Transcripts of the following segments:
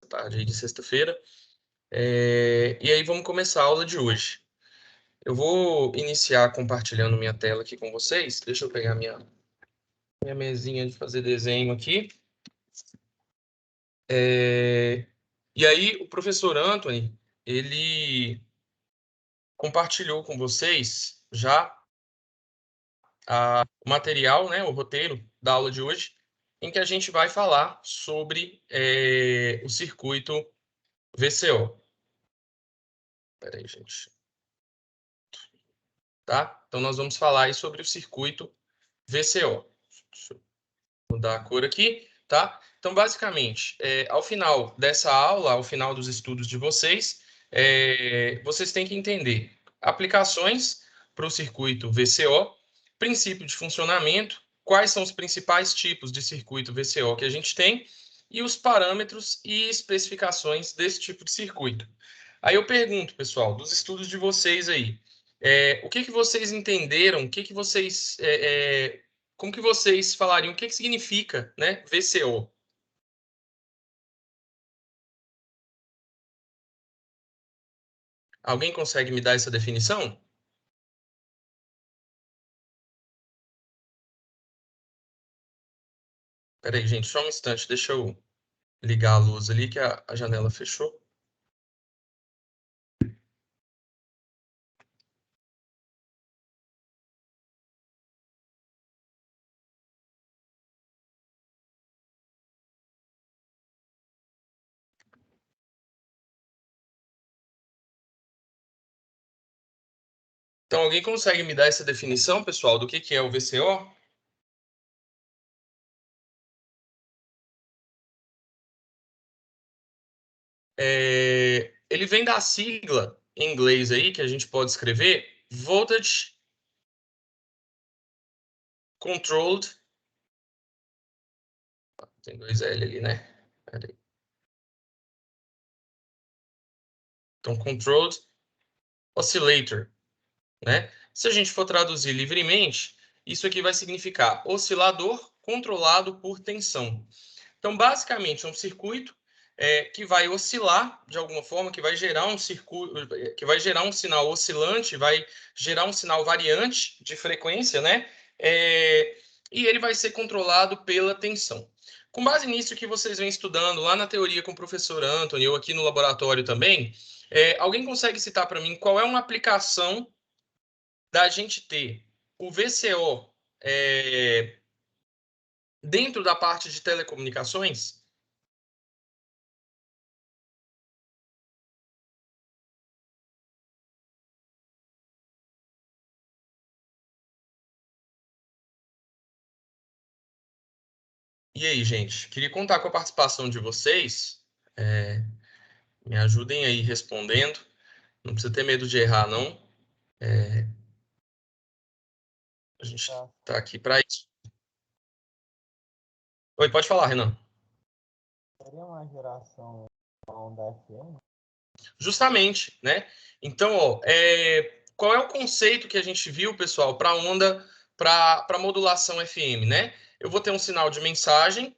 tarde aí de sexta-feira. E aí vamos começar a aula de hoje. Eu vou iniciar compartilhando minha tela aqui com vocês. Deixa eu pegar minha mesinha de fazer desenho aqui. E aí o professor Anthony, ele compartilhou com vocês já o material, né, o roteiro da aula de hoje, em que a gente vai falar sobre o circuito VCO. Espera aí, gente. Tá? Então, nós vamos falar aí sobre o circuito VCO. Deixa eu mudar a cor aqui, tá? Então, basicamente, ao final dessa aula, ao final dos estudos de vocês, vocês têm que entender aplicações para o circuito VCO, princípio de funcionamento, quais são os principais tipos de circuito VCO que a gente tem e os parâmetros e especificações desse tipo de circuito. Aí eu pergunto, pessoal, dos estudos de vocês aí, o que vocês entenderam, como que vocês falariam, o que significa, né, VCO? Alguém consegue me dar essa definição? Espera aí, gente, só um instante, deixa eu ligar a luz ali que a janela fechou. Então, alguém consegue me dar essa definição, pessoal, do que é o VCO? Ele vem da sigla em inglês aí, que a gente pode escrever, Voltage Controlled. Tem dois L ali, né? Pera aí. Então, Controlled Oscillator, né? Se a gente for traduzir livremente, isso aqui vai significar oscilador controlado por tensão. Então, basicamente, é um circuito que vai oscilar de alguma forma, que vai gerar um circuito, que vai gerar um sinal oscilante, vai gerar um sinal variante de frequência, né? E ele vai ser controlado pela tensão. Com base nisso que vocês vêm estudando lá na teoria com o professor Anthony, ou aqui no laboratório também, alguém consegue citar para mim qual é uma aplicação da gente ter o VCO dentro da parte de telecomunicações? E aí, gente, queria contar com a participação de vocês. Me ajudem aí respondendo. Não precisa ter medo de errar, não. A gente está aqui para isso. Oi, pode falar, Renan. Seria uma geração onda FM? Justamente, né? Então, ó, qual é o conceito que a gente viu, pessoal, para onda, para modulação FM, né? Eu vou ter um sinal de mensagem,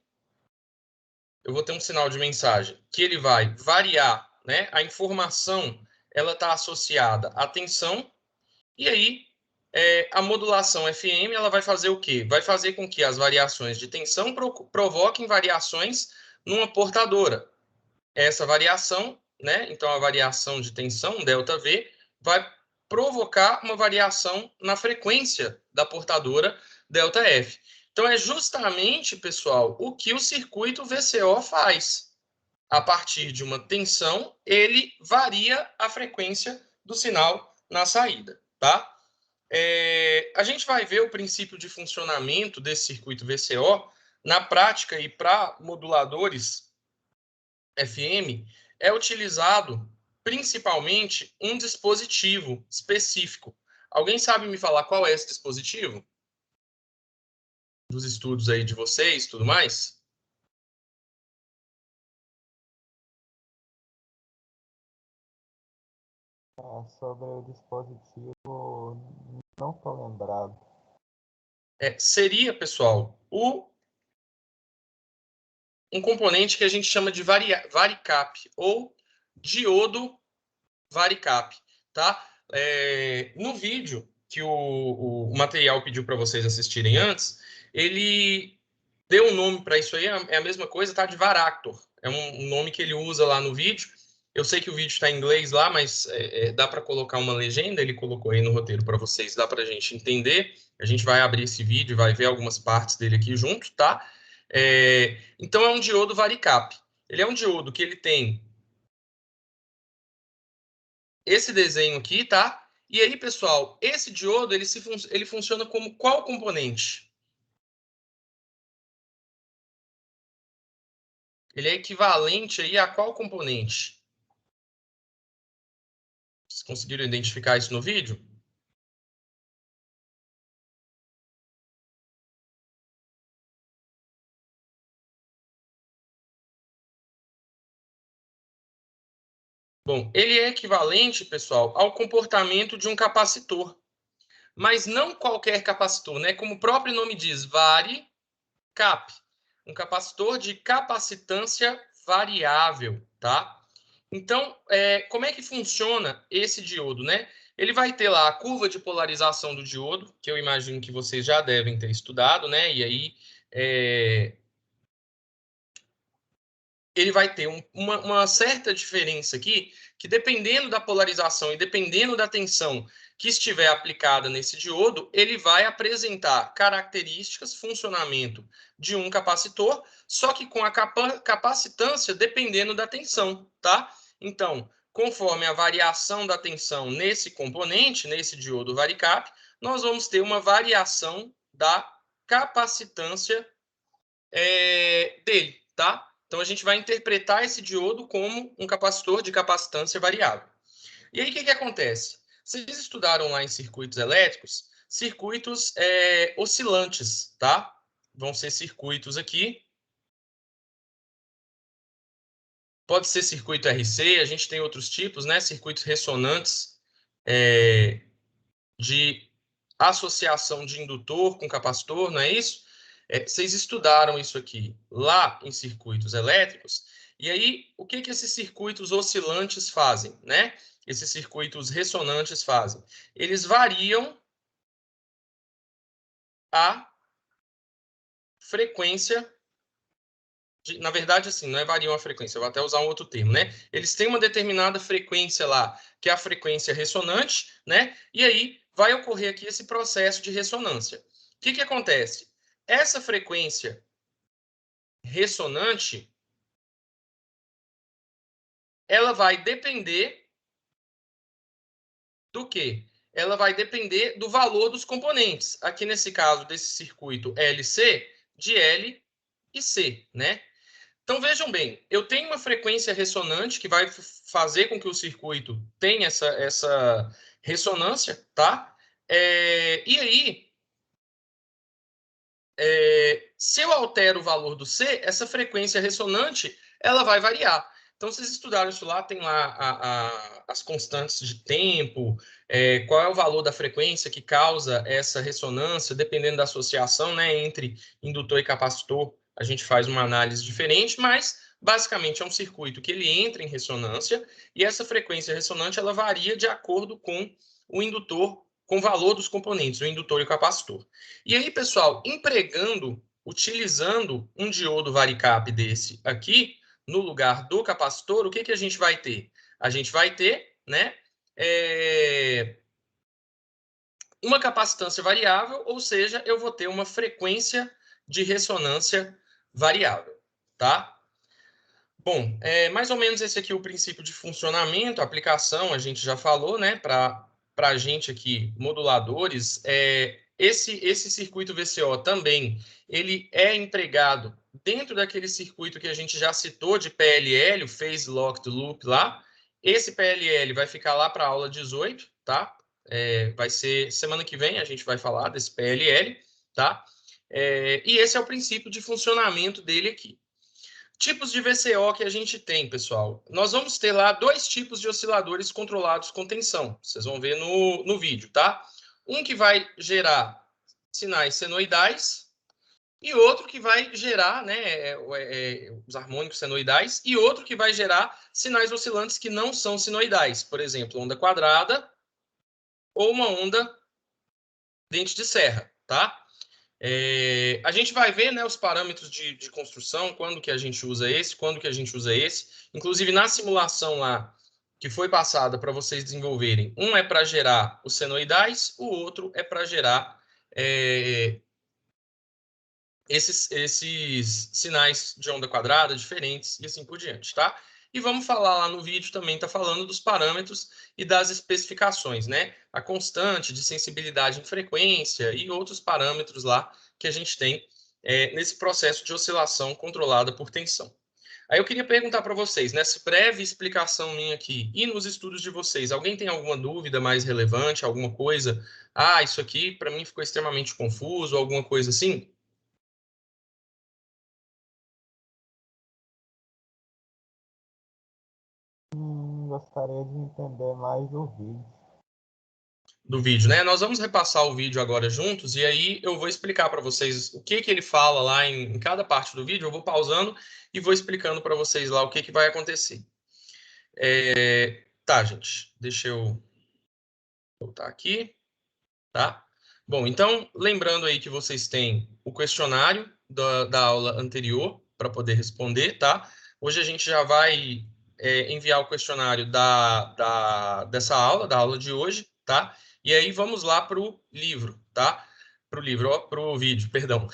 que ele vai variar, né? A informação, ela está associada à tensão. E aí, a modulação FM ela vai fazer o quê? Vai fazer com que as variações de tensão provoquem variações numa portadora. Essa variação, né? Então, a variação de tensão, ΔV, vai provocar uma variação na frequência da portadora, ΔF. Então, é justamente, pessoal, o que o circuito VCO faz. A partir de uma tensão, ele varia a frequência do sinal na saída, tá? A gente vai ver o princípio de funcionamento desse circuito VCO na prática e para moduladores FM é utilizado principalmente um dispositivo específico. Alguém sabe me falar qual é esse dispositivo? Dos estudos aí de vocês, tudo mais? Sobre o dispositivo, não estou lembrado. Seria, pessoal, o um componente que a gente chama de varicap, ou diodo varicap, tá? No vídeo que o material pediu para vocês assistirem antes, ele deu um nome para isso aí, é a mesma coisa, tá? De varactor. É um nome que ele usa lá no vídeo. Eu sei que o vídeo está em inglês lá, mas dá para colocar uma legenda, ele colocou aí no roteiro para vocês, dá para a gente entender. A gente vai abrir esse vídeo e vai ver algumas partes dele aqui junto, tá? Então, é um diodo varicap. Ele é um diodo que ele tem esse desenho aqui, tá? E aí, pessoal, esse diodo, ele funciona como qual componente? Ele é equivalente aí a qual componente? Vocês conseguiram identificar isso no vídeo? Bom, ele é equivalente, pessoal, ao comportamento de um capacitor. Mas não qualquer capacitor, né? Como o próprio nome diz, varicap. Um capacitor de capacitância variável, tá? Então, como é que funciona esse diodo, né? Ele vai ter lá a curva de polarização do diodo, que eu imagino que vocês já devem ter estudado, né? E aí, ele vai ter uma certa diferença aqui, que dependendo da polarização e dependendo da tensão que estiver aplicada nesse diodo, ele vai apresentar características, funcionamento de um capacitor, só que com a capacitância dependendo da tensão, tá? Então, conforme a variação da tensão nesse componente, nesse diodo varicap, nós vamos ter uma variação da capacitância dele, tá? Então, a gente vai interpretar esse diodo como um capacitor de capacitância variável. E aí, o que acontece? Vocês estudaram lá em circuitos elétricos, circuitos oscilantes, tá? Vão ser circuitos aqui. Pode ser circuito RC, a gente tem outros tipos, né? Circuitos ressonantes de associação de indutor com capacitor, não é isso? Vocês estudaram isso aqui lá em circuitos elétricos, e aí o que esses circuitos oscilantes fazem, né? Esses circuitos ressonantes fazem? Eles variam a frequência, na verdade, assim, não é variam a frequência, eu vou até usar um outro termo, né? Eles têm uma determinada frequência lá, que é a frequência ressonante, né? E aí vai ocorrer aqui esse processo de ressonância. O que acontece? Essa frequência ressonante, ela vai depender do quê? Ela vai depender do valor dos componentes. Aqui nesse caso desse circuito LC, de L e C, né? Então vejam bem, eu tenho uma frequência ressonante que vai fazer com que o circuito tenha essa ressonância, tá? E aí, se eu altero o valor do C, essa frequência ressonante ela vai variar. Então, vocês estudaram isso lá, tem lá as constantes de tempo, qual é o valor da frequência que causa essa ressonância, dependendo da associação, né, entre indutor e capacitor, a gente faz uma análise diferente, mas basicamente é um circuito que ele entra em ressonância e essa frequência ressonante ela varia de acordo com o indutor, com o valor dos componentes, o indutor e o capacitor. E aí, pessoal, utilizando um diodo varicap desse aqui, no lugar do capacitor, o que a gente vai ter? A gente vai ter, né, uma capacitância variável, ou seja, eu vou ter uma frequência de ressonância variável, tá? Bom, mais ou menos esse aqui é o princípio de funcionamento, aplicação, a gente já falou, né, para a gente aqui, moduladores, esse circuito VCO também, ele é empregado dentro daquele circuito que a gente já citou de PLL, o Phase Locked Loop lá. Esse PLL vai ficar lá para a aula 18, tá? Vai ser semana que vem, a gente vai falar desse PLL, tá? E esse é o princípio de funcionamento dele aqui. Tipos de VCO que a gente tem, pessoal. Nós vamos ter lá dois tipos de osciladores controlados com tensão. Vocês vão ver no vídeo, tá? Um que vai gerar sinais senoidais e outro que vai gerar, né, os harmônicos senoidais, e outro que vai gerar sinais oscilantes que não são sinoidais, por exemplo, onda quadrada ou uma onda dente de serra, tá? A gente vai ver, né, os parâmetros de construção, quando que a gente usa esse, quando que a gente usa esse. Inclusive, na simulação lá, que foi passada para vocês desenvolverem, um é para gerar os senoidais, o outro é para gerar esses sinais de onda quadrada diferentes e assim por diante, tá? E vamos falar lá no vídeo também, tá falando dos parâmetros e das especificações, né? A constante de sensibilidade em frequência e outros parâmetros lá que a gente tem nesse processo de oscilação controlada por tensão. Aí eu queria perguntar para vocês, nessa breve explicação minha aqui e nos estudos de vocês, alguém tem alguma dúvida mais relevante, alguma coisa? Ah, isso aqui para mim ficou extremamente confuso, alguma coisa assim? Gostaria de entender mais o vídeo. Do vídeo, né? Nós vamos repassar o vídeo agora juntos e aí eu vou explicar para vocês o que ele fala lá em cada parte do vídeo. Eu vou pausando e vou explicando para vocês lá o que vai acontecer. Tá, gente, deixa eu voltar aqui, tá? Bom, então, lembrando aí que vocês têm o questionário da aula anterior para poder responder, tá? Hoje a gente já vai enviar o questionário dessa aula, da aula de hoje, tá? E aí vamos lá para o livro, tá? Para o vídeo, perdão.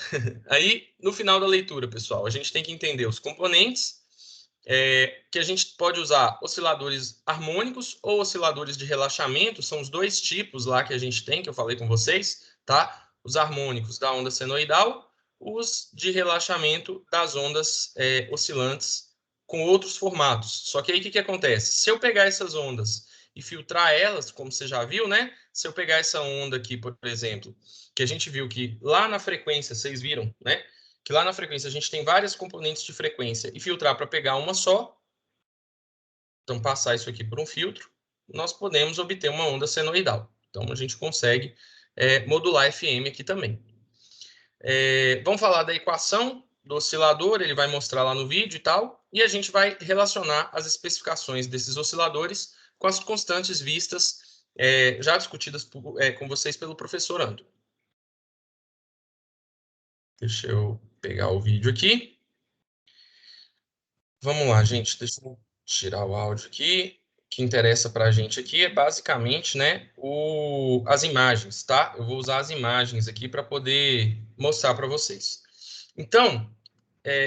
Aí, no final da leitura, pessoal, a gente tem que entender os componentes, que a gente pode usar osciladores harmônicos ou osciladores de relaxamento, são os dois tipos lá que a gente tem, que eu falei com vocês, tá? Os harmônicos da onda senoidal, os de relaxamento das ondas oscilantes com outros formatos. Só que aí o que acontece? Se eu pegar essas ondas e filtrar elas, como você já viu, né? Se eu pegar essa onda aqui, por exemplo, que a gente viu que lá na frequência, vocês viram, né? Que lá na frequência a gente tem várias componentes de frequência e filtrar para pegar uma só, então passar isso aqui por um filtro, nós podemos obter uma onda senoidal. Então a gente consegue modular FM aqui também. Vamos falar da equação do oscilador, ele vai mostrar lá no vídeo e tal, e a gente vai relacionar as especificações desses osciladores com as constantes vistas, já discutidas com vocês pelo professor Ando. Deixa eu pegar o vídeo aqui. Vamos lá, gente. Deixa eu tirar o áudio aqui. O que interessa para a gente aqui é basicamente, né, as imagens, tá? Eu vou usar as imagens aqui para poder mostrar para vocês. Então,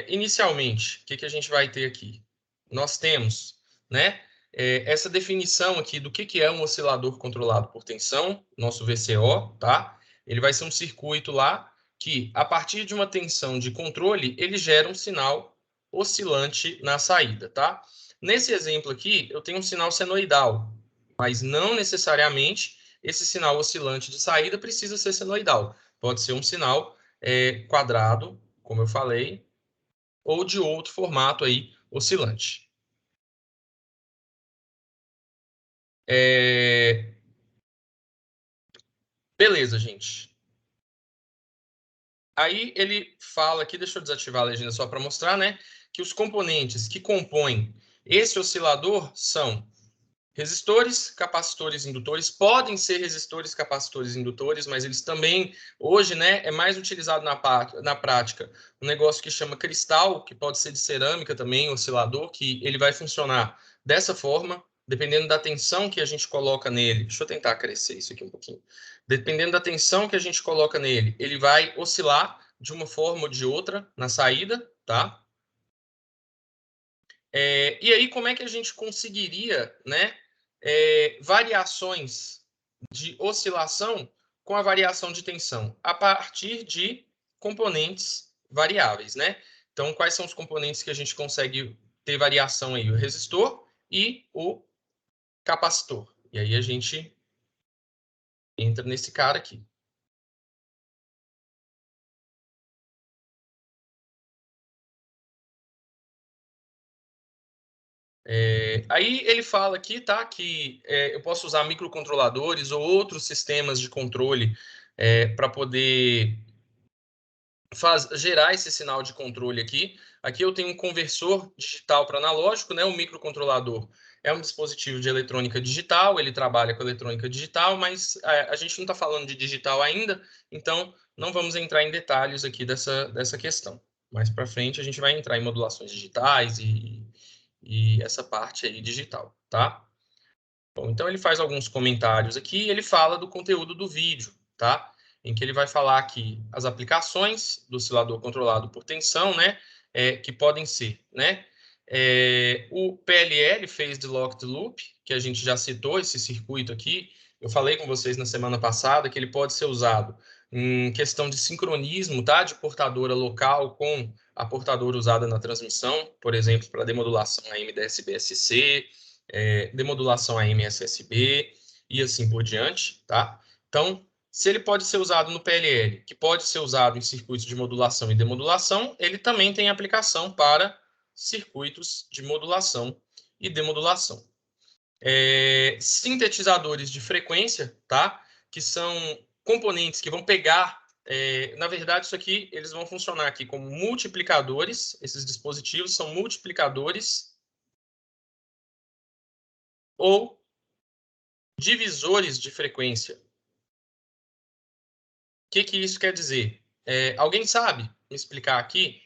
inicialmente, o que a gente vai ter aqui? Nós temos, né, essa definição aqui do que é um oscilador controlado por tensão, nosso VCO, tá? Ele vai ser um circuito lá que, a partir de uma tensão de controle, ele gera um sinal oscilante na saída, tá? Nesse exemplo aqui, eu tenho um sinal senoidal, mas não necessariamente esse sinal oscilante de saída precisa ser senoidal. Pode ser um sinal quadrado, como eu falei, ou de outro formato aí oscilante. Beleza, gente. Aí ele fala aqui, deixa eu desativar a legenda só para mostrar, né? Que os componentes que compõem esse oscilador são resistores, capacitores, indutores. Podem ser resistores, capacitores, indutores, mas eles também, hoje, né, é mais utilizado na prática um negócio que chama cristal, que pode ser de cerâmica também, oscilador, que ele vai funcionar dessa forma, dependendo da tensão que a gente coloca nele. Deixa eu tentar crescer isso aqui um pouquinho. Dependendo da tensão que a gente coloca nele, ele vai oscilar de uma forma ou de outra na saída, tá? E aí, como é que a gente conseguiria, né, variações de oscilação com a variação de tensão? A partir de componentes variáveis, né? Então, quais são os componentes que a gente consegue ter variação aí? O resistor e o capacitor. E aí a gente entra nesse cara aqui. Aí ele fala aqui, tá, que eu posso usar microcontroladores ou outros sistemas de controle para poder gerar esse sinal de controle aqui. Aqui eu tenho um conversor digital para analógico, né? O microcontrolador é um dispositivo de eletrônica digital, ele trabalha com eletrônica digital, mas a gente não está falando de digital ainda, então não vamos entrar em detalhes aqui dessa questão. Mais para frente a gente vai entrar em modulações digitais e essa parte aí digital, tá? Bom, então ele faz alguns comentários aqui e ele fala do conteúdo do vídeo, tá? Em que ele vai falar aqui as aplicações do oscilador controlado por tensão, né? Que podem ser, né? O PLL, Phased Locked Loop, que a gente já citou, esse circuito aqui. Eu falei com vocês na semana passada que ele pode ser usado em questão de sincronismo, tá? De portadora local com a portadora usada na transmissão, por exemplo, para demodulação AM/DSB-SC, demodulação AM/SSB e assim por diante, tá? Então, se ele pode ser usado no PLL, que pode ser usado em circuitos de modulação e demodulação, ele também tem aplicação para circuitos de modulação e demodulação. Sintetizadores de frequência, tá? Que são componentes que vão pegar, na verdade, isso aqui, eles vão funcionar aqui como multiplicadores, esses dispositivos são multiplicadores ou divisores de frequência. O que isso quer dizer? Alguém sabe me explicar aqui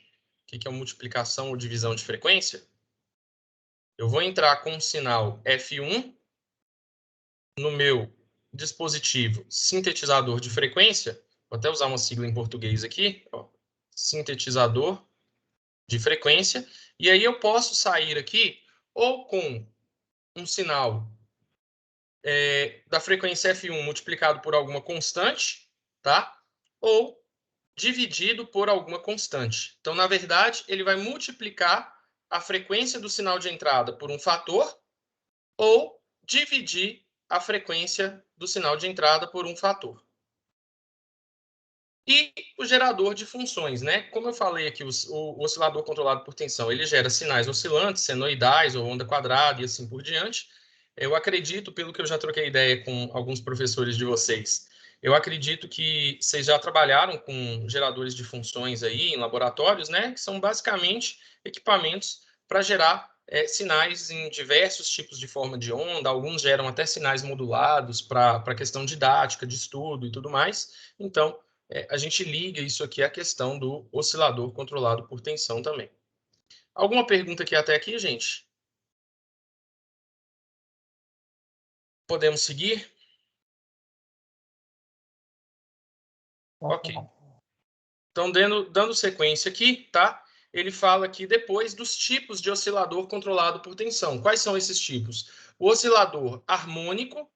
o que é uma multiplicação ou divisão de frequência? Eu vou entrar com um sinal F1 no meu dispositivo sintetizador de frequência. Vou até usar uma sigla em português aqui. Ó, sintetizador de frequência. E aí eu posso sair aqui ou com um sinal da frequência F1 multiplicado por alguma constante, tá? Ou dividido por alguma constante. Então, na verdade, ele vai multiplicar a frequência do sinal de entrada por um fator ou dividir a frequência do sinal de entrada por um fator. E o gerador de funções, né? Como eu falei aqui, o oscilador controlado por tensão, ele gera sinais oscilantes, senoidais ou onda quadrada e assim por diante. Eu acredito, pelo que eu já troquei ideia com alguns professores de vocês, eu acredito que vocês já trabalharam com geradores de funções aí em laboratórios, né? Que são basicamente equipamentos para gerar sinais em diversos tipos de forma de onda. Alguns geram até sinais modulados para questão didática, de estudo e tudo mais. Então, a gente liga isso aqui à questão do oscilador controlado por tensão também. Alguma pergunta aqui até aqui, gente? Podemos seguir? Ok. Então, dando sequência aqui, tá? Ele fala aqui depois dos tipos de oscilador controlado por tensão. Quais são esses tipos? O oscilador harmônico.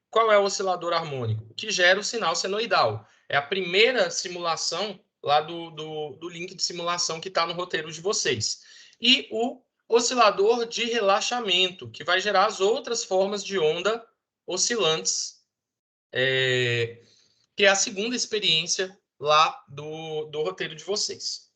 Qual é o oscilador harmônico? O que gera o sinal senoidal. É a primeira simulação lá do link de simulação que está no roteiro de vocês. E o oscilador de relaxamento, que vai gerar as outras formas de onda oscilantes, que é a segunda experiência lá do roteiro de vocês.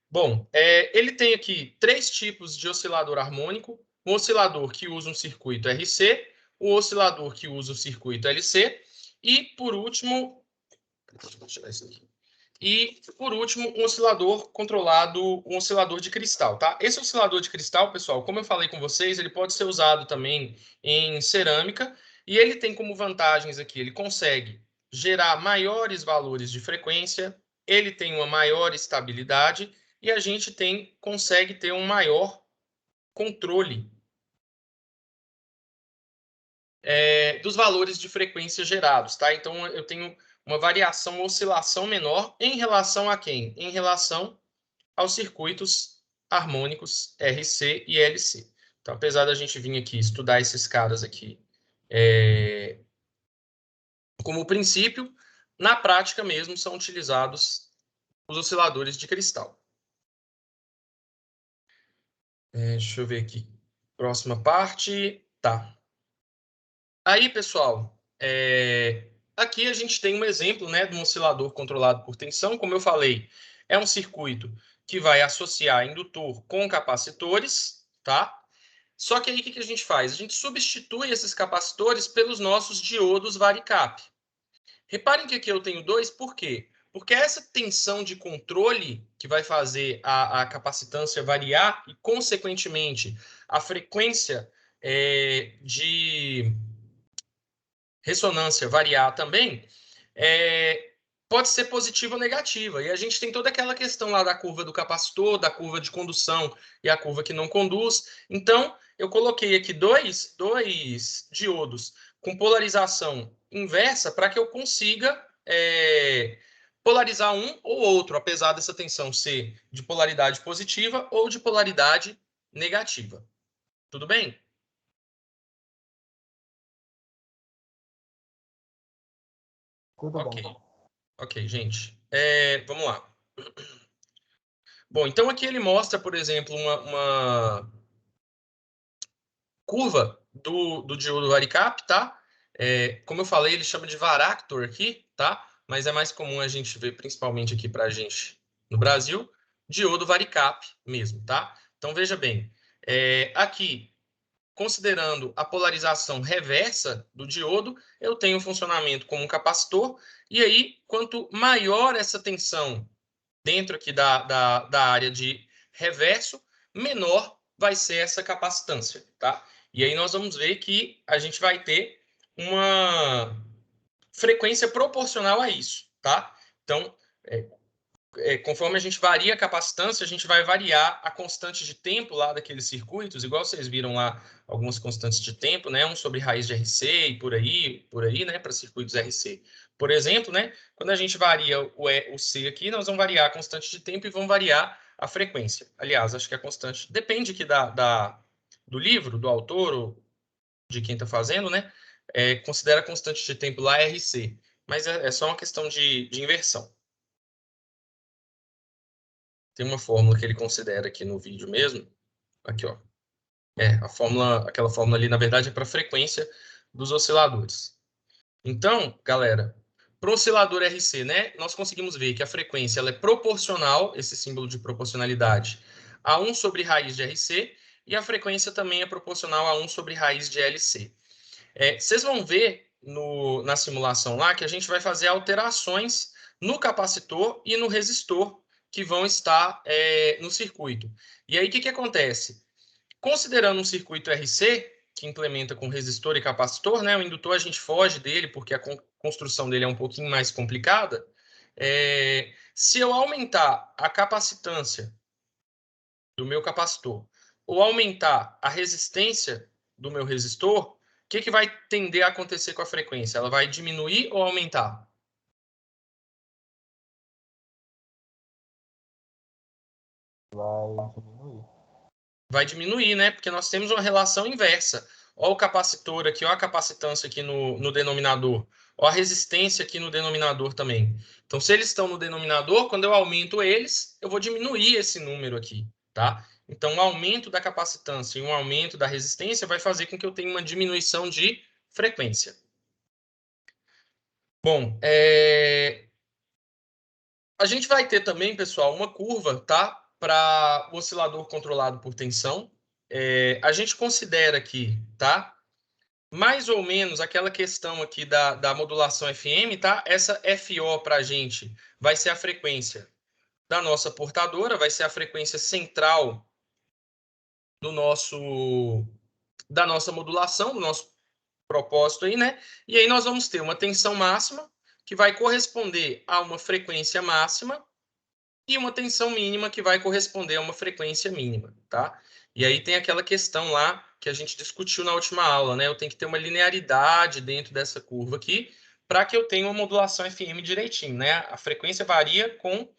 Bom, ele tem aqui 3 tipos de oscilador harmônico. Um oscilador que usa um circuito RC, o oscilador que usa o circuito LC e, por último, um oscilador controlado, um oscilador de cristal, tá? Esse oscilador de cristal, pessoal, como eu falei com vocês, ele pode ser usado também em cerâmica e ele tem como vantagens aqui, ele consegue gerar maiores valores de frequência, ele tem uma maior estabilidade e a gente consegue ter um maior controle dos valores de frequência gerados, tá? Então, eu tenho uma variação, uma oscilação menor em relação a quem? Em relação aos circuitos harmônicos RC e LC. Então, apesar da gente vir aqui estudar esses caras aqui como princípio, na prática mesmo são utilizados os osciladores de cristal. Deixa eu ver aqui. Próxima parte. Tá. Aí, pessoal, aqui a gente tem um exemplo, né, de um oscilador controlado por tensão. Como eu falei, é um circuito que vai associar indutor com capacitores, tá? Só que aí o que a gente faz? A gente substitui esses capacitores pelos nossos diodos varicap. Reparem que aqui eu tenho 2, por quê? Porque essa tensão de controle que vai fazer a capacitância variar e, consequentemente, a frequência de ressonância variar também, pode ser positiva ou negativa. E a gente tem toda aquela questão lá da curva do capacitor, da curva de condução e a curva que não conduz. Então, eu coloquei aqui dois diodos com polarização inversa para que eu consiga polarizar um ou outro, apesar dessa tensão ser de polaridade positiva ou de polaridade negativa. Tudo bem? Tudo Ok. bem. Ok, gente. Vamos lá. Bom, então aqui ele mostra, por exemplo, uma curva do diodo varicap, tá? Como eu falei, ele chama de varactor aqui, tá? Mas é mais comum a gente ver, principalmente aqui para a gente no Brasil, diodo varicap mesmo, tá? Então veja bem, aqui, considerando a polarização reversa do diodo, eu tenho um funcionamento como um capacitor, e aí, quanto maior essa tensão dentro aqui da área de reverso, menor vai ser essa capacitância, tá? E aí nós vamos ver que a gente vai ter uma frequência proporcional a isso, tá? Então, conforme a gente varia a capacitância, a gente vai variar a constante de tempo lá daqueles circuitos, igual vocês viram lá algumas constantes de tempo, né? Um sobre raiz de RC e por aí, né? Para circuitos RC. Por exemplo, né? Quando a gente varia o C aqui, nós vamos variar a constante de tempo e vamos variar a frequência. Aliás, acho que a constante depende aqui do livro, do autor ou de quem está fazendo, né? Considera a constante de tempo lá RC, mas é só uma questão de inversão. Tem uma fórmula que ele considera aqui no vídeo mesmo. Aqui, ó. Aquela fórmula ali, na verdade, é para a frequência dos osciladores. Então, galera, para o oscilador RC, né, nós conseguimos ver que a frequência ela é proporcional, esse símbolo de proporcionalidade, a 1 sobre raiz de RC, e a frequência também é proporcional a 1 sobre raiz de LC. Vocês vão ver na simulação lá que a gente vai fazer alterações no capacitor e no resistor que vão estar no circuito. E aí, o que acontece? Considerando um circuito RC, que implementa com resistor e capacitor, né, o indutor a gente foge dele porque a construção dele é um pouquinho mais complicada. Se eu aumentar a capacitância do meu capacitor ou aumentar a resistência do meu resistor, o que vai tender a acontecer com a frequência? Ela vai diminuir ou aumentar? Vai diminuir. Vai diminuir, né? Porque nós temos uma relação inversa. Ó o capacitor aqui, ó a capacitância aqui no denominador, ó a resistência aqui no denominador também. Então, se eles estão no denominador, quando eu aumento eles, eu vou diminuir esse número aqui, tá? Então, um aumento da capacitância e um aumento da resistência vai fazer com que eu tenha uma diminuição de frequência. Bom, a gente vai ter também, pessoal, uma curva, tá? Para o oscilador controlado por tensão. A gente considera aqui, tá? Mais ou menos aquela questão aqui da modulação FM, tá? Essa FO para a gente vai ser a frequência da nossa portadora, vai ser a frequência central da nossa modulação, do nosso propósito aí, né? E aí nós vamos ter uma tensão máxima que vai corresponder a uma frequência máxima e uma tensão mínima que vai corresponder a uma frequência mínima, tá? E aí tem aquela questão lá que a gente discutiu na última aula, né? Eu tenho que ter uma linearidade dentro dessa curva aqui para que eu tenha uma modulação FM direitinho, né? A frequência varia com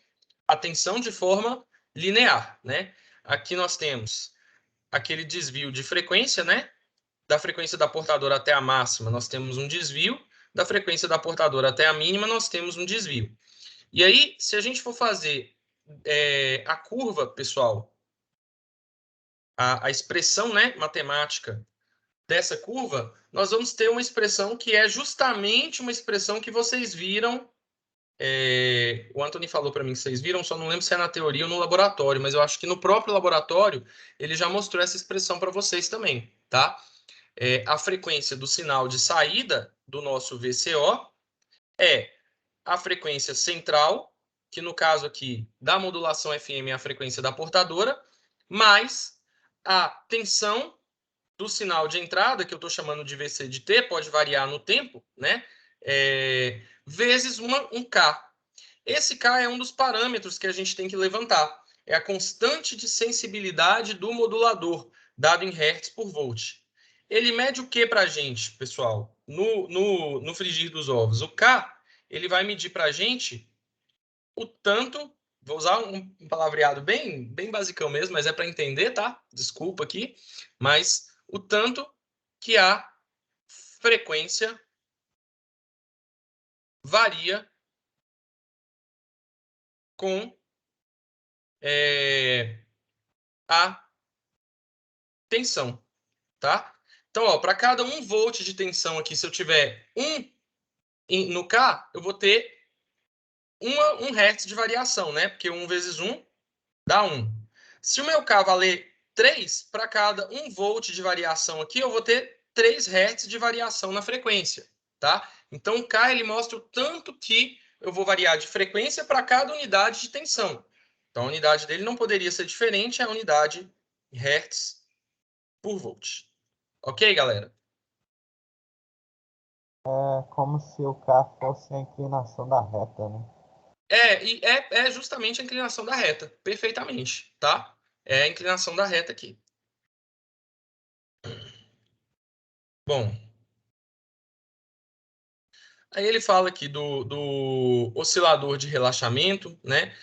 a tensão de forma linear, né? Aqui nós temos aquele desvio de frequência, né? Da frequência da portadora até a máxima, nós temos um desvio. Da frequência da portadora até a mínima, nós temos um desvio. E aí, se a gente for fazer a curva, pessoal, a expressão, né, matemática dessa curva, nós vamos ter uma expressão que é justamente uma expressão que vocês viram o Anthony falou para mim que vocês viram, só não lembro se é na teoria ou no laboratório, mas eu acho que no próprio laboratório ele já mostrou essa expressão para vocês também, tá? A frequência do sinal de saída do nosso VCO é a frequência central, que no caso aqui da modulação FM é a frequência da portadora, mais a tensão do sinal de entrada, que eu estou chamando de VC de T, pode variar no tempo, né? Vezes um K. Esse K é um dos parâmetros que a gente tem que levantar. É a constante de sensibilidade do modulador, dado em Hertz por volt. Ele mede o que para a gente, pessoal? No frigir dos ovos. O K, ele vai medir para a gente o tanto, vou usar um palavreado bem basicão mesmo, mas é para entender, tá? Desculpa aqui, mas o tanto que a frequência varia com a tensão, tá? Então, para cada 1 volt de tensão aqui, se eu tiver 1 no K, eu vou ter 1 Hz de variação, né? Porque 1 vezes 1 dá 1. Se o meu K valer 3, para cada 1 volt de variação aqui, eu vou ter 3 Hz de variação na frequência, tá? Então, o K ele mostra o tanto que eu vou variar de frequência para cada unidade de tensão. Então, a unidade dele não poderia ser diferente, é a unidade Hz por volt. Ok, galera? É como se o K fosse a inclinação da reta, né? É justamente a inclinação da reta, perfeitamente, tá? É a inclinação da reta aqui. Bom, aí ele fala aqui do oscilador de relaxamento, né?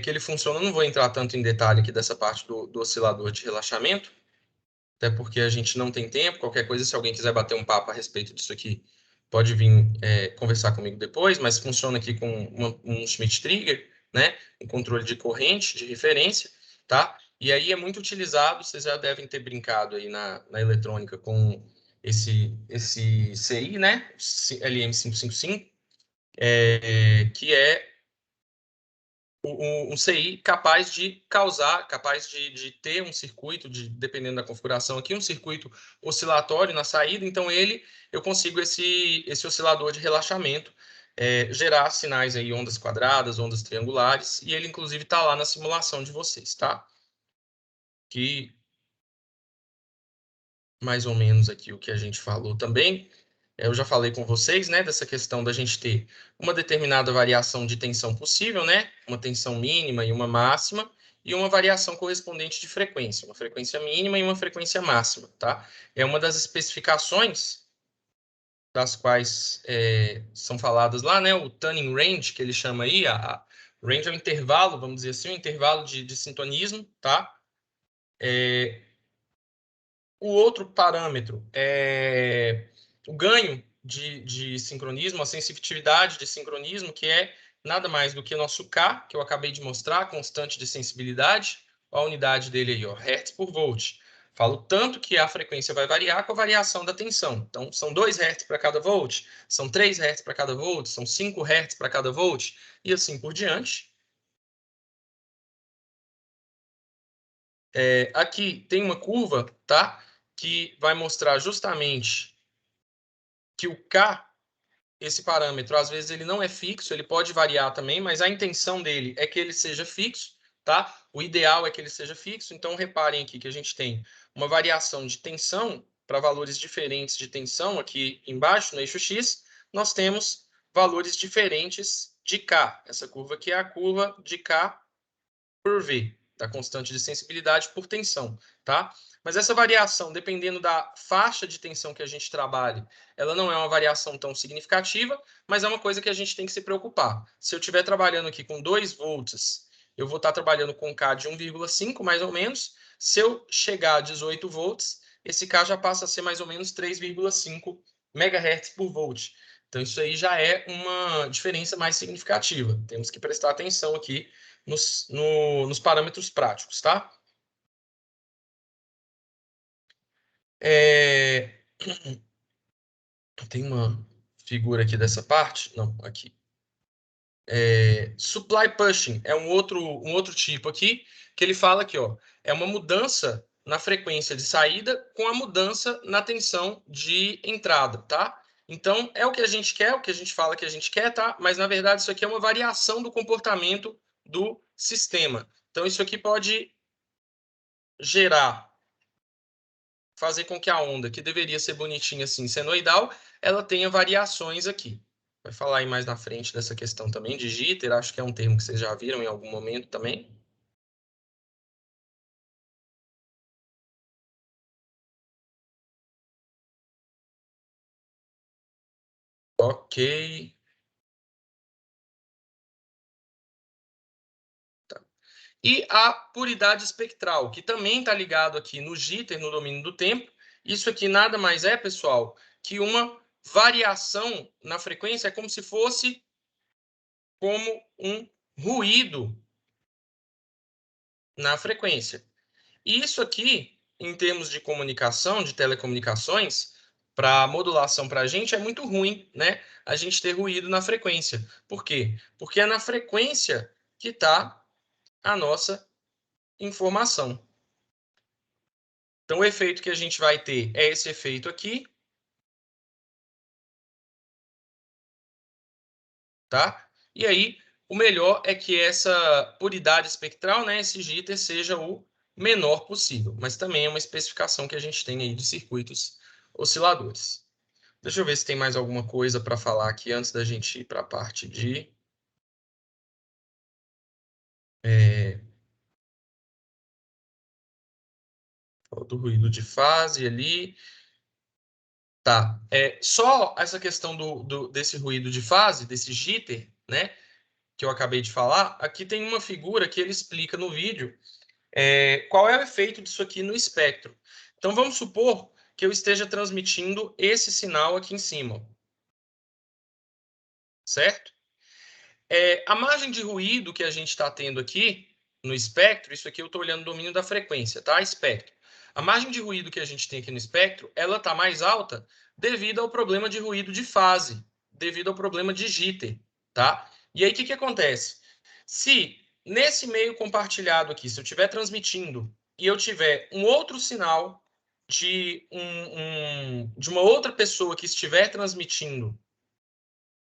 Que ele funciona, não vou entrar tanto em detalhe aqui dessa parte do oscilador de relaxamento, até porque a gente não tem tempo. Qualquer coisa, se alguém quiser bater um papo a respeito disso aqui, pode vir conversar comigo depois, mas funciona aqui com um Schmitt Trigger, né? Um controle de corrente, de referência, tá? E aí é muito utilizado, vocês já devem ter brincado aí na eletrônica com esse CI, né? LM555, que é um CI capaz de causar, capaz de ter um circuito, dependendo da configuração aqui, um circuito oscilatório na saída. Então, eu consigo esse oscilador de relaxamento, gerar sinais aí, ondas quadradas, ondas triangulares, e ele, inclusive, está lá na simulação de vocês, tá? Que mais ou menos aqui o que a gente falou também. Eu já falei com vocês, né, dessa questão da gente ter uma determinada variação de tensão possível, né, uma tensão mínima e uma máxima, e uma variação correspondente de frequência, uma frequência mínima e uma frequência máxima, tá? É uma das especificações das quais são faladas lá, né, o tuning range, que ele chama aí, a range é um intervalo, vamos dizer assim, um intervalo de sintonismo, tá? O outro parâmetro é o ganho de sincronismo, a sensitividade de sincronismo, que é nada mais do que nosso K, que eu acabei de mostrar, a constante de sensibilidade, a unidade dele aí, ó, Hertz por volt. Falo tanto que a frequência vai variar com a variação da tensão. Então, são 2 Hz para cada volt, são 3 Hz para cada volt, são 5 Hz para cada volt, e assim por diante. Aqui tem uma curva, tá? Que vai mostrar justamente que o K, esse parâmetro, às vezes ele não é fixo, ele pode variar também, mas a intenção dele é que ele seja fixo, tá? O ideal é que ele seja fixo. Então, reparem aqui que a gente tem uma variação de tensão para valores diferentes de tensão aqui embaixo, no eixo X, nós temos valores diferentes de K. Essa curva aqui é a curva de K por V, da constante de sensibilidade por tensão, tá? Mas essa variação, dependendo da faixa de tensão que a gente trabalhe, ela não é uma variação tão significativa, mas é uma coisa que a gente tem que se preocupar. Se eu estiver trabalhando aqui com 2 volts, eu vou estar trabalhando com K de 1,5, mais ou menos. Se eu chegar a 18 volts, esse K já passa a ser mais ou menos 3,5 MHz por volt. Então, isso aí já é uma diferença mais significativa. Temos que prestar atenção aqui nos parâmetros práticos, tá? Tem uma figura aqui dessa parte? Não, aqui. Supply pushing é um outro tipo aqui, que ele fala aqui, ó, é uma mudança na frequência de saída com a mudança na tensão de entrada, tá? Então, é o que a gente quer, o que a gente fala que a gente quer, tá? Mas, na verdade, isso aqui é uma variação do comportamento do sistema. Então, isso aqui pode gerar, fazer com que a onda, que deveria ser bonitinha assim, senoidal, ela tenha variações aqui. Vai falar aí mais na frente dessa questão também de jitter, acho que é um termo que vocês já viram em algum momento também. Ok. Tá. E a puridade espectral, que também está ligado aqui no jitter, no domínio do tempo. Isso aqui nada mais é, pessoal, que uma variação na frequência, é como se fosse como um ruído na frequência. E isso aqui, em termos de comunicação, de telecomunicações, para modulação para a gente é muito ruim, né? A gente ter ruído na frequência. Por quê? Porque é na frequência que está a nossa informação. Então, o efeito que a gente vai ter é esse efeito aqui, tá? E aí, o melhor é que essa puridade espectral, né, esse jitter, seja o menor possível. Mas também é uma especificação que a gente tem aí de circuitos osciladores. Deixa eu ver se tem mais alguma coisa para falar aqui antes da gente ir para a parte de do ruído de fase ali. Tá. Só essa questão desse ruído de fase, desse jitter, né, que eu acabei de falar, aqui tem uma figura que ele explica no vídeo qual é o efeito disso aqui no espectro. Então vamos supor que eu esteja transmitindo esse sinal aqui em cima, certo? A margem de ruído que a gente está tendo aqui no espectro, isso aqui eu estou olhando o domínio da frequência, tá? Espectro. A margem de ruído que a gente tem aqui no espectro, ela está mais alta devido ao problema de ruído de fase, devido ao problema de jitter, tá? E aí o que acontece? Se nesse meio compartilhado aqui, se eu estiver transmitindo e eu tiver um outro sinal de uma outra pessoa que estiver transmitindo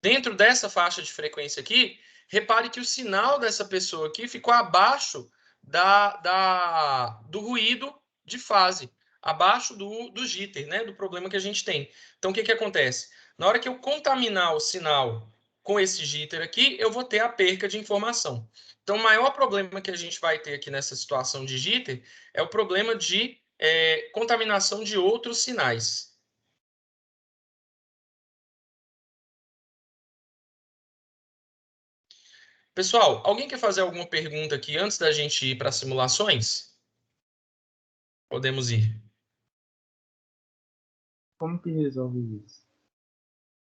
dentro dessa faixa de frequência aqui, repare que o sinal dessa pessoa aqui ficou abaixo do ruído de fase, abaixo do jitter, né, do problema que a gente tem. Então, o que acontece? Na hora que eu contaminar o sinal com esse jitter aqui, eu vou ter a perca de informação. Então, o maior problema que a gente vai ter aqui nessa situação de jitter é o problema de contaminação de outros sinais. Pessoal, alguém quer fazer alguma pergunta aqui antes da gente ir para as simulações? Podemos ir. Como que resolve isso?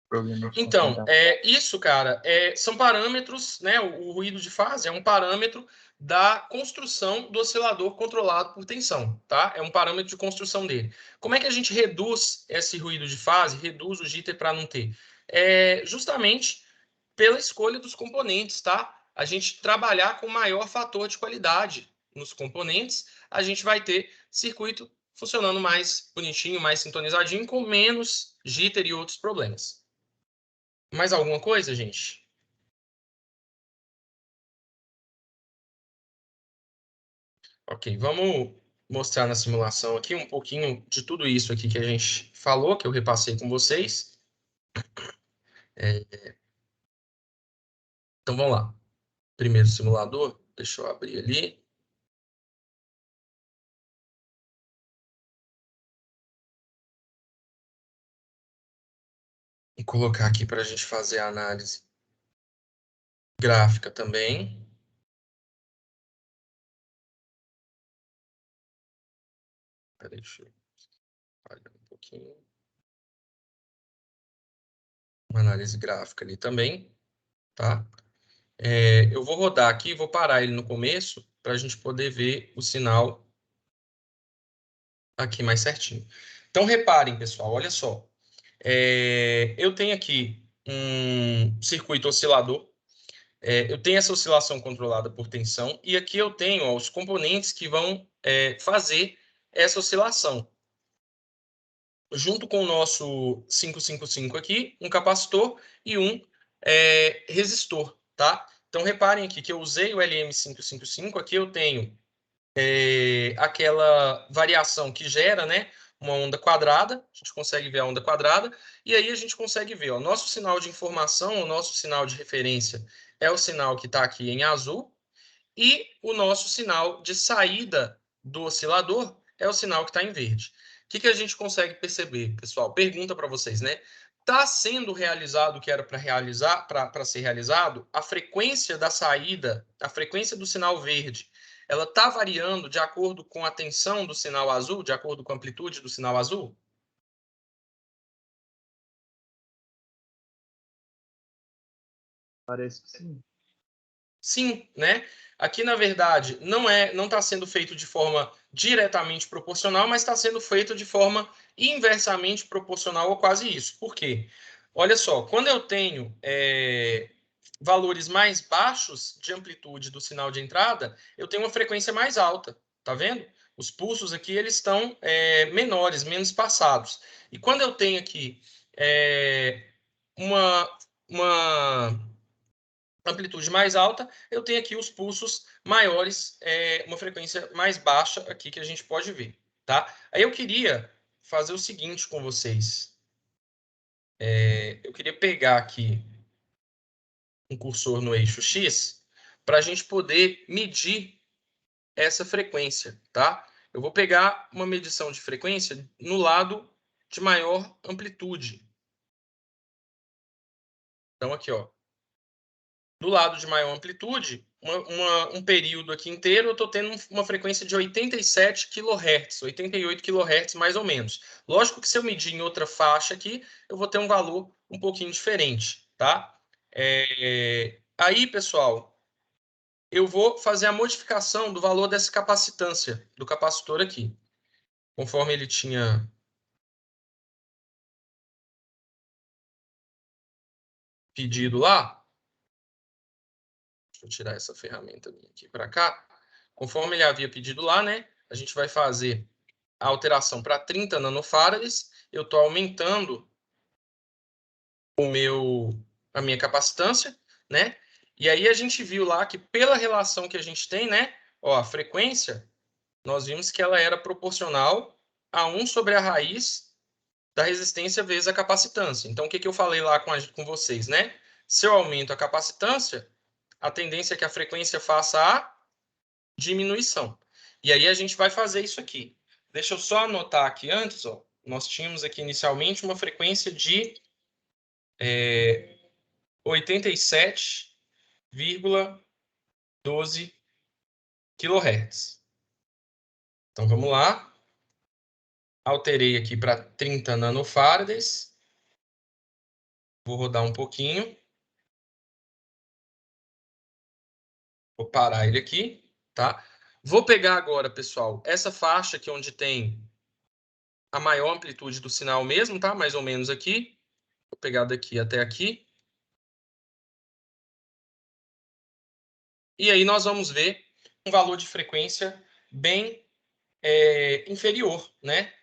Problema de Então, contaminação. isso, cara, são parâmetros, né? O ruído de fase é um parâmetro da construção do oscilador controlado por tensão, tá? É um parâmetro de construção dele. Como é que a gente reduz esse ruído de fase, reduz o jitter para não ter? Justamente pela escolha dos componentes, tá? A gente trabalhar com maior fator de qualidade nos componentes, a gente vai ter circuito funcionando mais bonitinho, mais sintonizadinho, com menos jitter e outros problemas. Mais alguma coisa, gente? Ok, vamos mostrar na simulação aqui um pouquinho de tudo isso aqui que a gente falou, que eu repassei com vocês. Então vamos lá. Primeiro simulador, deixa eu abrir ali. E colocar aqui para a gente fazer a análise gráfica também. Deixa eu falhar um pouquinho. Uma análise gráfica ali também, tá? Eu vou rodar aqui, vou parar ele no começo para a gente poder ver o sinal aqui mais certinho. Então, reparem, pessoal, olha só. Eu tenho aqui um circuito oscilador. eu tenho essa oscilação controlada por tensão, e aqui eu tenho ó, os componentes que vão fazer essa oscilação. Junto com o nosso 555 aqui, um capacitor e um resistor, tá? Então, reparem aqui que eu usei o LM555, aqui eu tenho aquela variação que gera, né, uma onda quadrada, a gente consegue ver a onda quadrada, e aí a gente consegue ver, o nosso sinal de informação, o nosso sinal de referência é o sinal que está aqui em azul, e o nosso sinal de saída do oscilador é o sinal que está em verde. O que a gente consegue perceber, pessoal? Pergunta para vocês, né? Está sendo realizado o que era para ser realizado? A frequência da saída, a frequência do sinal verde, ela está variando de acordo com a tensão do sinal azul, de acordo com a amplitude do sinal azul? Parece que sim. Sim, né? Aqui, na verdade, não está sendo feito de forma diretamente proporcional, mas está sendo feito de forma inversamente proporcional ou quase isso. Por quê? Olha só, quando eu tenho valores mais baixos de amplitude do sinal de entrada, eu tenho uma frequência mais alta, tá vendo? Os pulsos aqui eles estão menores, menos espaçados. E quando eu tenho aqui uma amplitude mais alta, eu tenho aqui os pulsos maiores, uma frequência mais baixa aqui que a gente pode ver, tá? Aí eu queria fazer o seguinte com vocês. Eu queria pegar aqui um cursor no eixo X para a gente poder medir essa frequência, tá? Eu vou pegar uma medição de frequência no lado de maior amplitude. Então, aqui, ó. Do lado de maior amplitude, um período aqui inteiro, eu estou tendo uma frequência de 87 kHz, 88 kHz mais ou menos. Lógico que se eu medir em outra faixa aqui, eu vou ter um valor um pouquinho diferente, tá? Aí, pessoal, eu vou fazer a modificação do valor dessa capacitância, do capacitor aqui. Conforme ele tinha pedido lá, deixa eu tirar essa ferramenta aqui para cá. Conforme ele havia pedido lá, né? A gente vai fazer a alteração para 30 nanofarads, eu estou aumentando a minha capacitância, né? E aí a gente viu lá que pela relação que a gente tem, né? Ó, a frequência, nós vimos que ela era proporcional a 1 sobre a raiz da resistência vezes a capacitância. Então, o que eu falei lá com vocês, né? Se eu aumento a capacitância, a tendência é que a frequência faça a diminuição. E aí a gente vai fazer isso aqui. Deixa eu só anotar aqui antes, ó. Nós tínhamos aqui inicialmente uma frequência de 87,12 kHz. Então vamos lá. Alterei aqui para 30 nanofarads. Vou rodar um pouquinho. Vou parar ele aqui, tá? Vou pegar agora, pessoal, essa faixa aqui onde tem a maior amplitude do sinal mesmo, tá? Mais ou menos aqui. Vou pegar daqui até aqui. E aí nós vamos ver um valor de frequência bem inferior, né?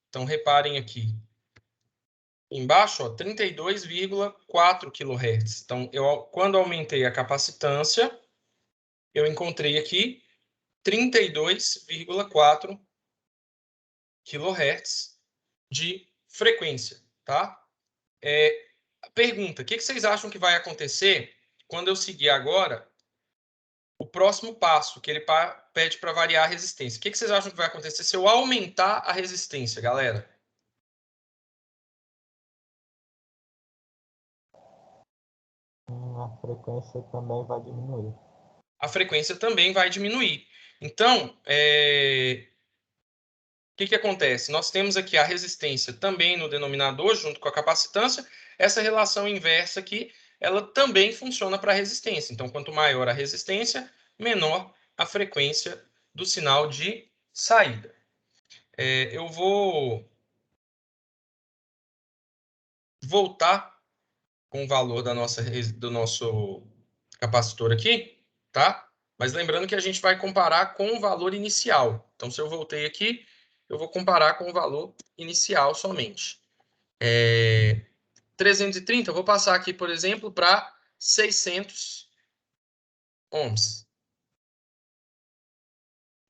Então, reparem aqui. Embaixo, 32,4 kHz. Então, quando aumentei a capacitância, eu encontrei aqui 32,4 kHz de frequência, tá? Pergunta, o que vocês acham que vai acontecer quando eu seguir agora o próximo passo, que ele pede para variar a resistência? O que vocês acham que vai acontecer se eu aumentar a resistência, galera? A frequência também vai diminuir. A frequência também vai diminuir. Então, o que acontece? Nós temos aqui a resistência também no denominador, junto com a capacitância. Essa relação inversa aqui, ela também funciona para a resistência. Então, quanto maior a resistência, menor a frequência do sinal de saída. Eu vou voltar com o valor do nosso capacitor aqui, tá? Mas lembrando que a gente vai comparar com o valor inicial. Então, se eu voltei aqui, eu vou comparar com o valor inicial somente. 330, eu vou passar aqui, por exemplo, para 600 ohms.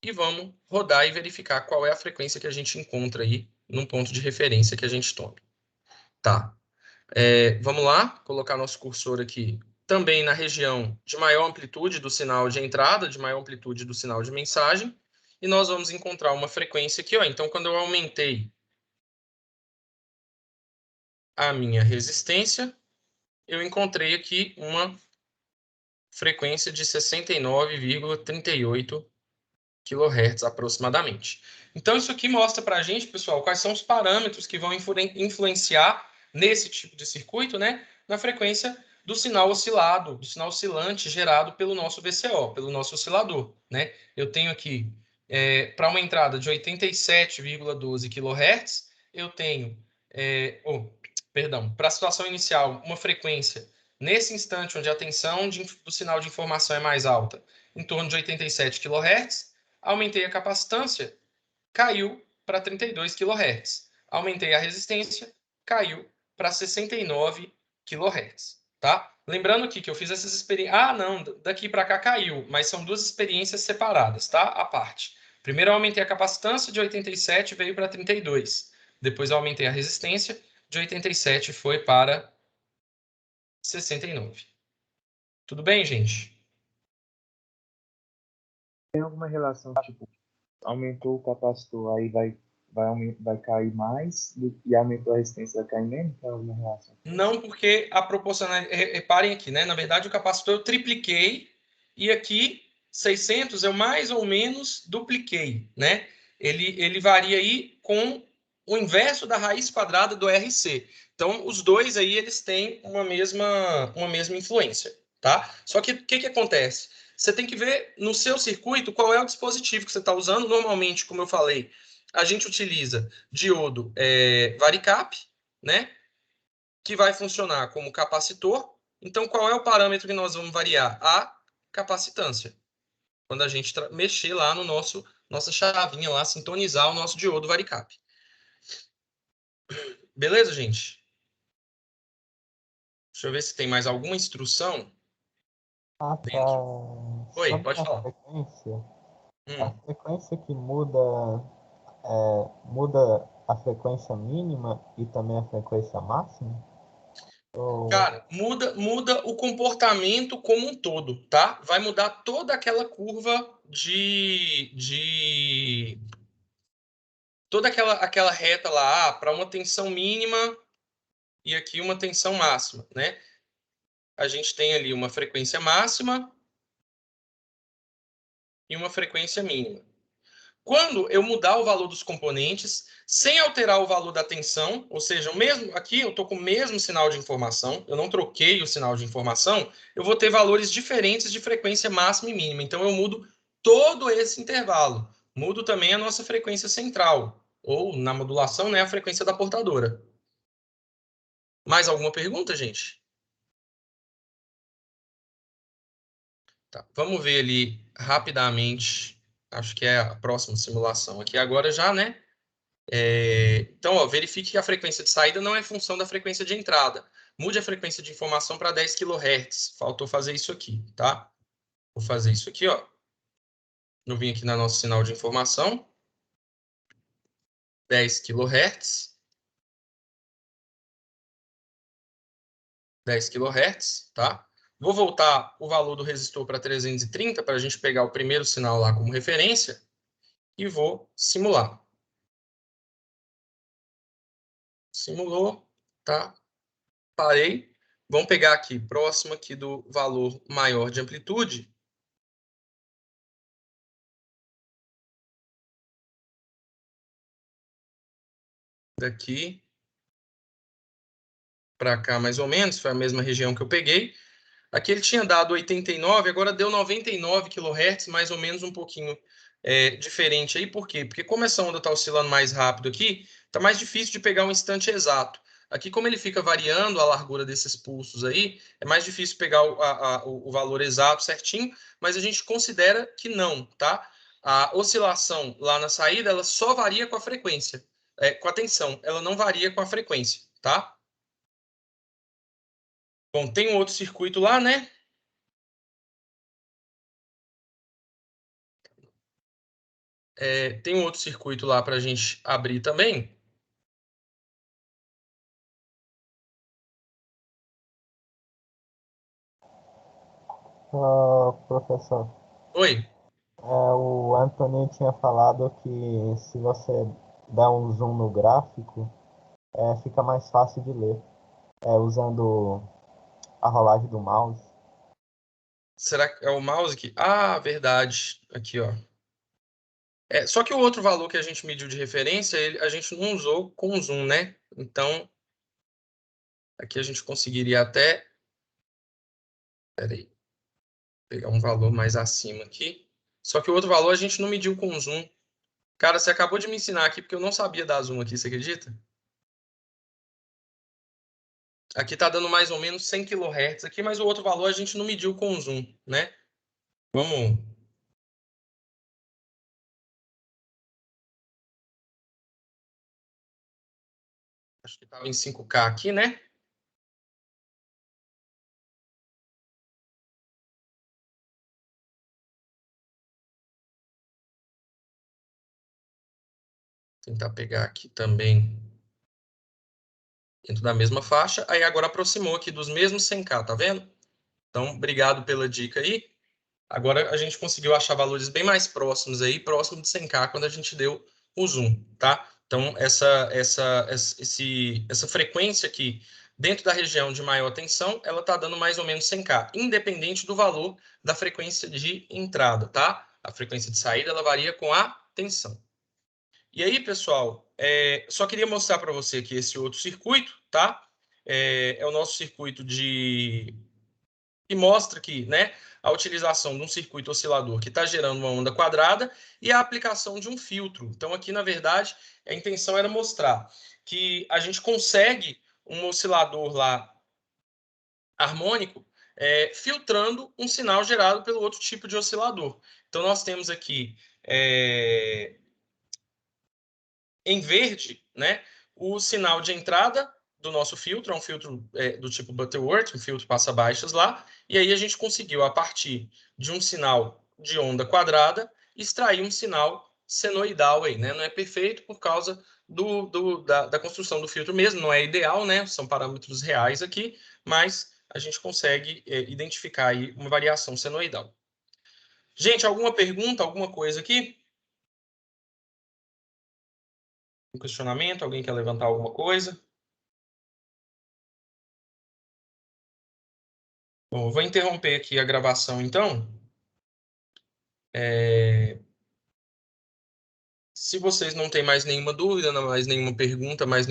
E vamos rodar e verificar qual é a frequência que a gente encontra aí num ponto de referência que a gente tome. Tá. Vamos lá, colocar nosso cursor aqui também na região de maior amplitude do sinal de entrada, de maior amplitude do sinal de mensagem, e nós vamos encontrar uma frequência aqui, ó. Então, quando eu aumentei a minha resistência, eu encontrei aqui uma frequência de 69,38 kHz aproximadamente. Então, isso aqui mostra para a gente, pessoal, quais são os parâmetros que vão influenciar nesse tipo de circuito, né, na frequência do sinal oscilado, do sinal oscilante gerado pelo nosso VCO, pelo nosso oscilador, né? Eu tenho aqui, para uma entrada de 87,12 kHz, eu tenho, para a situação inicial, uma frequência, nesse instante onde a tensão do sinal de informação é mais alta, em torno de 87 kHz, aumentei a capacitância, caiu para 32 kHz. Aumentei a resistência, caiu para 69 kHz. Tá? Lembrando aqui que eu fiz essas experiências. Ah, não, daqui para cá caiu, mas são duas experiências separadas, tá? À parte. Primeiro eu aumentei a capacitância de 87, veio para 32. Depois eu aumentei a resistência, de 87 foi para 69. Tudo bem, gente? Tem alguma relação, tipo, aumentou o capacitor, aí vai cair mais, e aumentou a resistência, vai cair menos? Tem alguma relação? Não, porque a proporcionalidade... Reparem aqui, né? Na verdade, o capacitor eu tripliquei e aqui 600 eu mais ou menos dupliquei, né? Ele varia aí com o inverso da raiz quadrada do RC. Então, os dois aí, eles têm uma mesma influência, tá? Só que o que acontece? Você tem que ver no seu circuito qual é o dispositivo que você está usando. Normalmente, como eu falei, a gente utiliza diodo varicap, né? Que vai funcionar como capacitor. Então, qual é o parâmetro que nós vamos variar? A capacitância. Quando a gente mexer lá no nossa chavinha lá, sintonizar o nosso diodo varicap. Beleza, gente? Deixa eu ver se tem mais alguma instrução. Oi, Sobre pode falar. a frequência que muda a frequência mínima e também a frequência máxima? Cara, muda o comportamento como um todo, tá? Vai mudar toda aquela curva toda aquela reta lá para uma tensão mínima e aqui uma tensão máxima, né? A gente tem ali uma frequência máxima e uma frequência mínima. Quando eu mudar o valor dos componentes, sem alterar o valor da tensão, ou seja, mesmo aqui eu estou com o mesmo sinal de informação, eu não troquei o sinal de informação, eu vou ter valores diferentes de frequência máxima e mínima. Então, eu mudo todo esse intervalo. Mudo também a nossa frequência central, ou na modulação, né, a frequência da portadora. Mais alguma pergunta, gente? Tá, vamos ver ali rapidamente. Acho que é a próxima simulação aqui agora já, né? Então, ó, verifique que a frequência de saída não é função da frequência de entrada. Mude a frequência de informação para 10 kHz. Faltou fazer isso aqui, tá? Vou fazer isso aqui, ó. Eu vim aqui no nosso sinal de informação. 10 kHz. 10 kHz, tá? Vou voltar o valor do resistor para 330 para a gente pegar o primeiro sinal lá como referência e vou simular. Simulou, tá? Parei. Vamos pegar aqui, próximo aqui do valor maior de amplitude. Daqui para cá, mais ou menos, foi a mesma região que eu peguei. Aqui ele tinha dado 89, agora deu 99 kHz, mais ou menos um pouquinho diferente aí. Por quê? Porque como essa onda está oscilando mais rápido aqui, está mais difícil de pegar um instante exato. Aqui, como ele fica variando a largura desses pulsos aí, é mais difícil pegar o valor exato certinho, mas a gente considera que não, tá? A oscilação lá na saída, ela só varia com a frequência, com a tensão, ela não varia com a frequência, tá? Bom, tem um outro circuito lá, né? Tem um outro circuito lá para a gente abrir também. Professor, Oi. o Anthony tinha falado que se você der um zoom no gráfico, fica mais fácil de ler, usando a rolagem do mouse. Será que é o mouse aqui? Ah, verdade. Aqui, ó. Só que o outro valor que a gente mediu de referência, a gente não usou com zoom, né? Então, aqui a gente conseguiria até... Peraí. Pegar um valor mais acima aqui. Só que o outro valor a gente não mediu com zoom. Cara, você acabou de me ensinar aqui, porque eu não sabia dar zoom aqui, você acredita? Aqui tá dando mais ou menos 100 kHz aqui, mas o outro valor a gente não mediu com zoom, né? Vamos... Acho que estava em 5K aqui, né? Tentar pegar aqui também dentro da mesma faixa. Aí agora aproximou aqui dos mesmos 100K, tá vendo? Então, obrigado pela dica aí. Agora a gente conseguiu achar valores bem mais próximos aí, próximo de 100K, quando a gente deu o zoom, tá? Então, essa frequência aqui, dentro da região de maior tensão, ela está dando mais ou menos 100K, independente do valor da frequência de entrada, tá? A frequência de saída, ela varia com a tensão. E aí, pessoal, só queria mostrar para você aqui esse outro circuito, tá? É o nosso circuito que mostra que, né, a utilização de um circuito oscilador que está gerando uma onda quadrada e a aplicação de um filtro. Então, aqui, na verdade, a intenção era mostrar que a gente consegue um oscilador lá harmônico filtrando um sinal gerado pelo outro tipo de oscilador. Então, nós temos aqui em verde, né, o sinal de entrada do nosso filtro, é um filtro do tipo Butterworth, um filtro passa-baixas lá, e aí a gente conseguiu, a partir de um sinal de onda quadrada, extrair um sinal senoidal aí, né? Não é perfeito por causa da construção do filtro mesmo, não é ideal, né? São parâmetros reais aqui, mas a gente consegue identificar aí uma variação senoidal. Gente, alguma pergunta, alguma coisa aqui? Um questionamento? Alguém quer levantar alguma coisa? Bom, eu vou interromper aqui a gravação, então. Se vocês não têm mais nenhuma dúvida, mais nenhuma pergunta, mais nenhuma